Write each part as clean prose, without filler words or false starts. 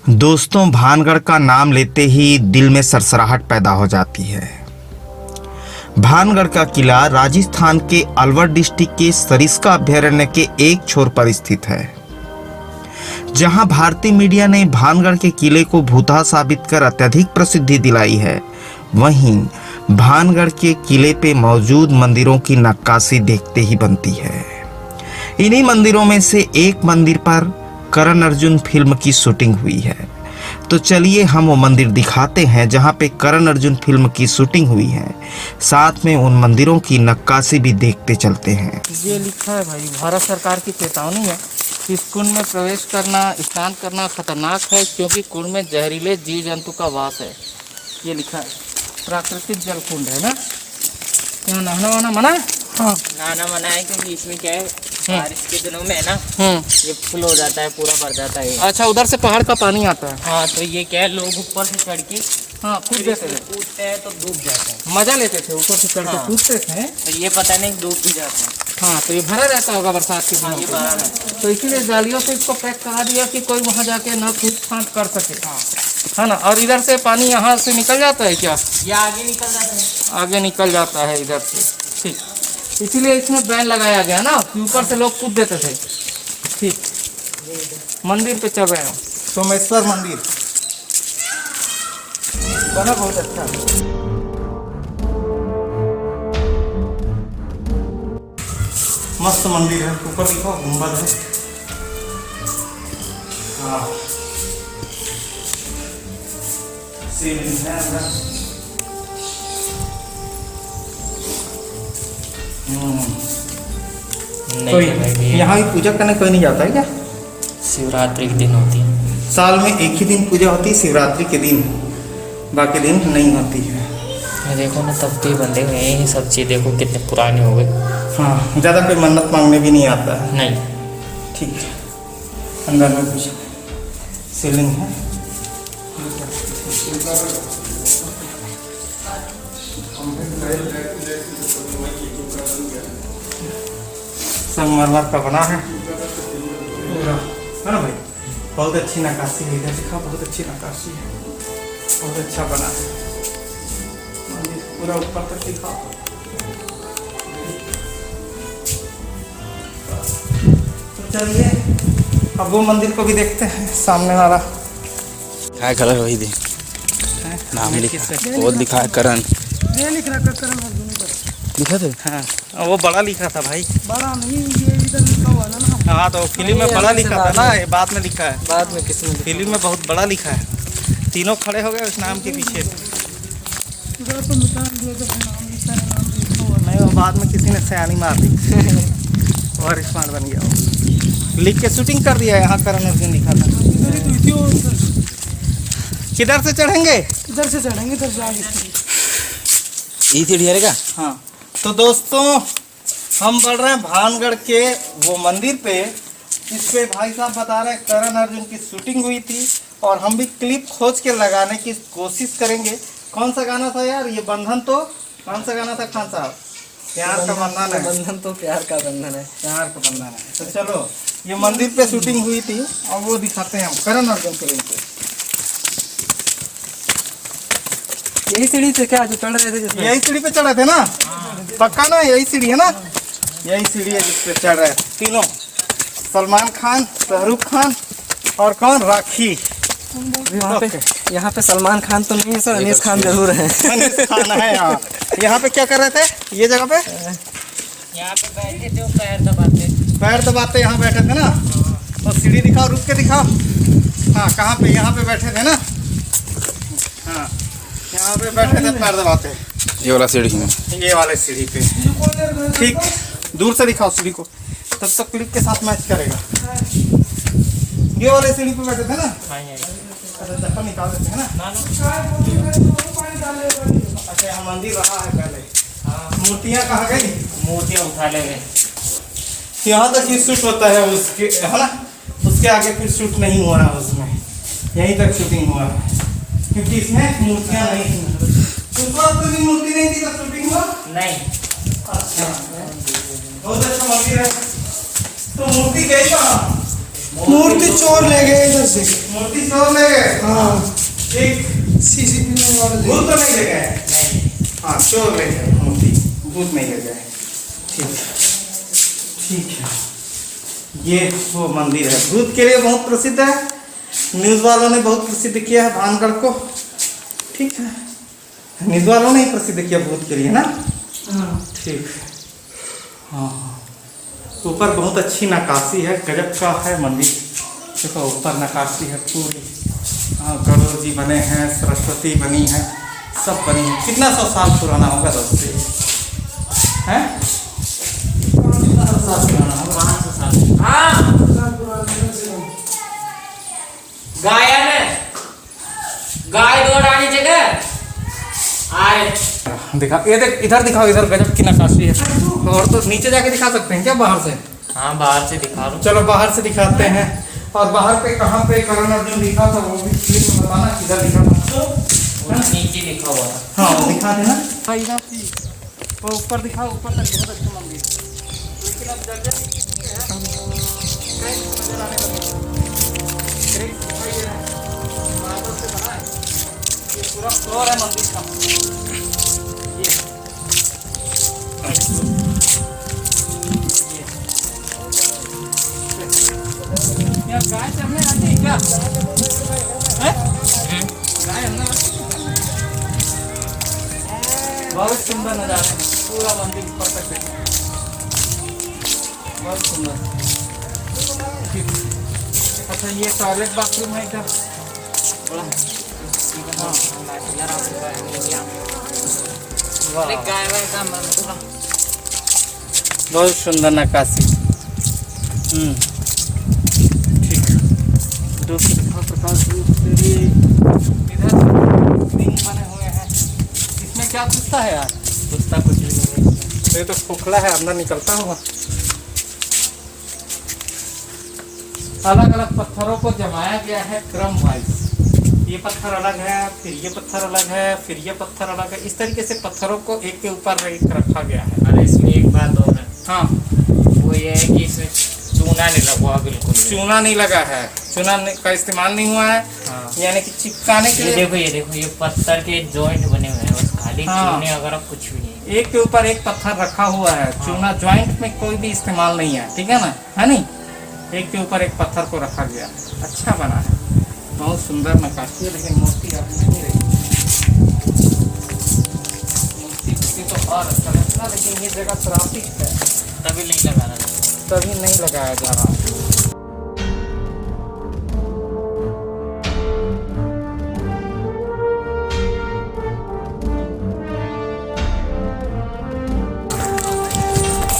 दोस्तों, भानगढ़ का नाम लेते ही दिल में सरसराहट पैदा हो जाती है। भानगढ़ का किला राजस्थान के अलवर डिस्ट्रिक्ट के सरिस्का अभयारण्य के एक छोर पर स्थित है। जहां भारतीय मीडिया ने भानगढ़ के किले को भूतहा साबित कर अत्यधिक प्रसिद्धि दिलाई है, वहीं भानगढ़ के किले पे मौजूद मंदिरों की नक्काशी देखते ही बनती है। इन्हीं मंदिरों में से एक मंदिर पर करण अर्जुन फिल्म की शूटिंग हुई है। तो चलिए हम वो मंदिर दिखाते हैं जहां पे करण अर्जुन फिल्म की शूटिंग हुई है, साथ में उन मंदिरों की नक्काशी भी देखते चलते हैं। ये लिखा है भाई, भारत सरकार की चेतावनी है। इस कुंड में प्रवेश करना, स्नान करना खतरनाक है क्योंकि कुंड में जहरीले जीव जंतु का वास है। ये लिखा है। प्राकृतिक जल कुंड है ना, यहाँ नहाना वाना मना है? हाँ, नहाना मना है क्योंकि इसमें क्या है, बारिश के दिनों में है ना ये फुल हो जाता है, पूरा भर जाता है। अच्छा, उधर से पहाड़ का पानी आता है। हाँ, तो ये क्या है, लोग ऊपर से चढ़ के कूद देते थे, कूदते हैं तो डूब जाते हैं। मजा लेते थे, ऊपर से चढ़ के कूदते थे। तो ये पता नहीं डूब भी जाते हैं। हाँ, तो ये भरा रहता होगा बरसात के दिनों ये में। भरा रहता तो इसीलिए जालियों से इसको पैक करा दिया कि कोई वहाँ जाके न कूद फांद कर सके, है ना। और इधर से पानी यहाँ से निकल जाता है क्या? ये आगे निकल जाता है, आगे निकल जाता है इधर से। ठीक, इसीलिए इसमें बैन लगाया गया ना कि ऊपर से लोग कूद देते थे। ठीक, मंदिर पे चल रहे हैं। सोमेश्वर मंदिर बना बहुत अच्छा। मस्त मंदिर है, ऊपर देखो गुंबद है। हाँ, शिवलिंग है अंदर। कोई यहाँ भी पूजा करने कोई नहीं जाता है क्या? शिवरात्रि के दिन होती है। साल में एक ही दिन पूजा होती है, शिवरात्रि के दिन, बाकी दिन नहीं होती है। ये देखो ना, तब तो बंधे हुए हैं ये सब चीज़, देखो कितने पुराने हो गए। हाँ, ज़्यादा कोई मन्नत मांगने भी नहीं आता है। नहीं, ठीक है, अंदर में कुछ शिवलिंग है। संगमरमर का बना है पूरा, है ना भाई। बहुत अच्छी नक्काशी है, इधर दिखा, बहुत अच्छी नक्काशी है, बहुत अच्छा बना है मंदिर पूरा ऊपर तक दिखा। तो चलिए अब वो मंदिर को भी देखते हैं, सामने वाला। क्या कलर वही दे नाम लिखा, वो लिखा है करण, ये लिख रहा करण अर्जुन लिखा थे। हाँ, वो बड़ा लिखा था भाई। बड़ा नहीं, ये इधर लिखा हुआ है ना। हाँ, तो फिल्म में बड़ा लिखा था ना, ये बाद में लिखा है। बाद में किसने फिल्म में बहुत बड़ा लिखा है। तीनों खड़े हो गए उस नाम के पीछे। इधर तो मिटा दिया, तो नाम लिखा है, नाम लिखा हुआ नहीं, वो बाद में किसी ने सयानी मार दी और स्मार्ट बन गया वो। लिख के शूटिंग कर दिया, यहाँ करण अर्जुन लिखा था। इधर ही तो थी वो। किधर से चढ़ेंगे? इधर से चढ़ेंगे, इधर जाएंगे। ई थी ढेर का। हाँ, तो दोस्तों हम बढ़ रहे हैं भानगढ़ के वो मंदिर पे। इस पे भाई साहब बता रहे हैं करण अर्जुन की शूटिंग हुई थी और हम भी क्लिप खोज के लगाने की कोशिश करेंगे। कौन सा गाना था यार ये? बंधन, तो कौन सा गाना था खान साहब? प्यार का बंधन है। बंधन तो प्यार का बंधन है। प्यार का बंधन है। तो चलो, ये मंदिर पे शूटिंग हुई थी और वो दिखाते हैं हम करण अर्जुन फिल्म पे। यही सीढ़ी से क्या जो चढ़ रहे थे जिसमें? यही सीढ़ी पे चढ़े थे ना? पक्का ना, यही सीढ़ी है ना? यही सीढ़ी है जिस पे चढ़ रहे हैं तीनों, सलमान खान, शाहरुख खान और कौन, राखी। यहाँ पे सलमान खान तो नहीं है सर, अनीस खान जरूर है। अनीस खान है यहाँ। यहाँ पे क्या कर रहे थे ये जगह पे? यहाँ पे बैठे थे, पैर दबाते। पैर दबाते यहाँ बैठे थे ना? तो सीढ़ी दिखाओ, रुक के दिखाओ। हाँ, कहाँ पे? यहाँ पे बैठे थे ना? हाँ, यहाँ पे बैठे थे पैर दबाते। ये वाला सीढ़ी में, ये वाले सीढ़ी पे। ठीक, दूर से दिखाओ सीढ़ी को, तब तक क्लिप के साथ मैच करेगा। ये वाले सीढ़ी पे बैठे थे ना? अच्छा, चप्पल निकाल देते हैं ना? अच्छा, यहाँ मंदिर रहा है पहले। मूर्तियाँ कहाँ गई? मूर्तियाँ उठा ले गए। यहाँ तक ही शूट होता है उसके, है ना? उसके आगे फिर शूट नहीं हुआ है उसमें, यहीं तक शूटिंग हुआ है क्योंकि इसमें मूर्तियाँ नहीं थी। तो मूर्ति नहीं थी तब शूटिंग हुआ नहीं। अच्छा, बहुत अच्छा मंदिर है। तो मूर्ति गई कहाँ? मूर्ति चोर ले गए इधर से। मूर्ति चोर ले गए। हाँ ठीक, सीसीटीवी वाले ले भूत गए। तो नहीं ले गए। हाँ, चोर ले गए मूर्ति, भूत नहीं ले गए। ठीक, ठीक है। ये वो मंदिर है, भूत के लिए बहुत प्रसिद्ध है। न्यूज़ वालों ने बहुत प्रसिद्ध किया है भानगढ़ को। ठीक है, न्यूज़ वालों ने ही प्रसिद्ध किया भूत के लिए ना। ठीक, हाँ। ऊपर बहुत अच्छी नक्काशी है, गजब का है मंदिर। देखो ऊपर नक्काशी है पूरी। हाँ, गरुड़ जी बने हैं, सरस्वती बनी है, सब बनी है। कितना 100 साल पुराना होगा दोस्त ये? हैं? कितना 100 साल पुराना होगा? 500 साल। हाँ, गायन है, गाय दो डाली जगह आए। दिखा, ये देख, इधर दिखाओ, इधर गजब की नक्काशी है। और तो नीचे जाके दिखा सकते हैं क्या बाहर से? हाँ, बाहर से दिखा लो। चलो बाहर से दिखाते हैं। और बाहर पे कहाँ पे करण अर्जुन लिखा था वो भी फिल्म में बताना, किधर लिखा था? वो नीचे लिखा हुआ था। हाँ, वो दिखा देना। वो ऊपर दिखाओ, ऊपर तक बहुत अच्छा मंदिर। लेकिन अब जगह नजर आने लगे। दिखाई दे रहा है, मार्बल से बना है। ये पूरा फ्लोर है मंदिर का। ये गाय चढ़ने आती है क्या? हैं? गाय अंदर आती है? बहुत सुंदर नजारा है, पूरा मंदिर ऊपर तक है। बहुत सुंदर। ठीक। अच्छा, ये टॉयलेट बाथरूम है इधर। हाँ, वाह, गाय वाय का मतलब बहुत सुंदर नक्काशी। ठीक। दूसरे प्रकार से इधर रिंग बने हुए हैं। इसमें क्या घुसता है यार? घुसता कुछ भी नहीं है। ये तो खोखला है, अंदर निकलता होगा। अलग अलग पत्थरों को जमाया गया है क्रम वाइज। ये पत्थर अलग है, फिर ये पत्थर अलग है, फिर ये पत्थर अलग है। इस तरीके से पत्थरों को एक के ऊपर एक रखा गया है। अरे इसमें एक बात और है। हाँ, वो ये है कि इसमें चूना नहीं लगा हुआ बिल्कुल। चूना नहीं लगा है, चूना का इस्तेमाल नहीं हुआ है। हाँ। यानी कि चिपकाने के ये लिए देखो, ये देखो, ये पत्थर के जॉइंट बने हुए हैं, बस खाली हाँ। चूने वगैरह कुछ भी नहीं। एक के ऊपर एक पत्थर रखा हुआ है। चूना ज्वाइंट में कोई भी इस्तेमाल नहीं है, ठीक है ना, है नहीं। एक के ऊपर एक पत्थर को रखा गया है। अच्छा बना है, बहुत सुंदर नक्काशी है। लेकिन मूर्ति अब नहीं रही। मूर्ति तो और अच्छा लगता, लेकिन ये जगह ट्रैफिक है, तभी नहीं लगा रहा। तभी नहीं लगाया जा रहा।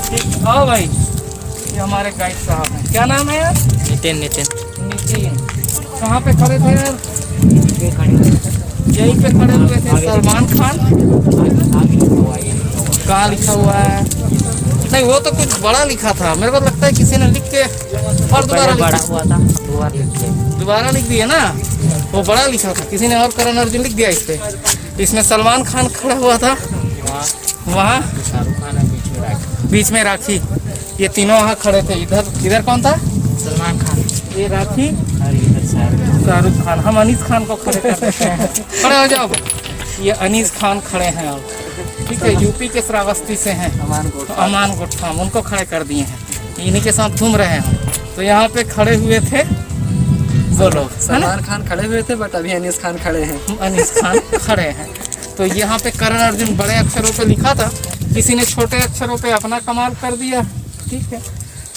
ठीक, आओ भाई, ये हमारे गाइड साहब हैं। क्या नाम है यार? नितिन। नितिन। कहाँ पे खड़े थे यार? ये खड़े हुए थे। यहीं पे खड़े हुए थे। सलमान खान कहाँ लिखा हुआ है? नहीं, वो तो कुछ बड़ा लिखा था, मेरे को लगता है किसी ने लिख के और दोबारा बड़ा लिख हुआ था, दोबारा लिख दिया ना। वो बड़ा लिखा था, किसी ने और करण अर्जुन लिख दिया इस पे। इसमें सलमान खान खड़ा हुआ था, वहाँ शाहरुख खान है बीच में राखी। ये तीनों वहाँ खड़े थे। इधर कौन था? सलमान खान। ये राखी और इधर शाहरुख खान। हम अनीस खान को खड़े कर देते हैं। खड़े हो जाओ। ये अनीस खान खड़े हैं अब, ठीक है, यूपी के श्रावस्ती से हैं, अमान गोठाम, उनको खड़े कर दिए हैं। इन्हीं के साथ घूम रहे हैं हम। तो यहाँ पे खड़े हुए थे वो लोग, सलमान खान खड़े हुए थे, बट अभी अनीस खान खड़े हैं। अनीस खान खड़े हैं। तो यहाँ पे करण अर्जुन बड़े अक्षरों पे लिखा था, किसी ने छोटे अक्षरों पे अपना कमाल कर दिया, ठीक है।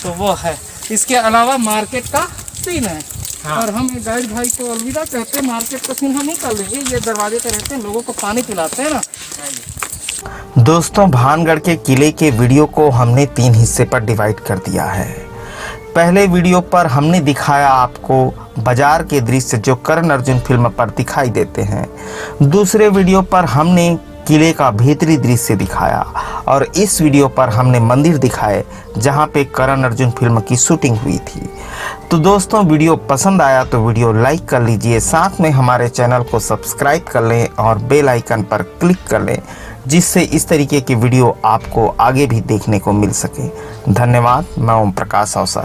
तो वो है। इसके अलावा मार्केट का सीन है। हाँ। और हम गाइड भाई को अलविदा कहते हैं। मार्केट का सीन हम ही कर लेंगे। ये दरवाजे पे रहते हैं, लोगों को पानी पिलाते हैं ना। दोस्तों, भानगढ़ के किले के वीडियो को हमने 3 हिस्से पर डिवाइड कर दिया है। पहले वीडियो पर हमने दिखाया आपको बाजार के दृश्य जो करण अर्जुन फिल्म पर दिखाई देते हैं। दूसरे वीडियो पर हमने किले का भीतरी दृश्य दिखाया और इस वीडियो पर हमने मंदिर दिखाए जहां पे करण अर्जुन फिल्म की शूटिंग हुई थी। तो दोस्तों, वीडियो पसंद आया तो वीडियो लाइक कर लीजिए, साथ में हमारे चैनल को सब्सक्राइब कर लें और बेल आइकन पर क्लिक कर लें, जिससे इस तरीके की वीडियो आपको आगे भी देखने को मिल सके। धन्यवाद। मैं ओम प्रकाश अवसर।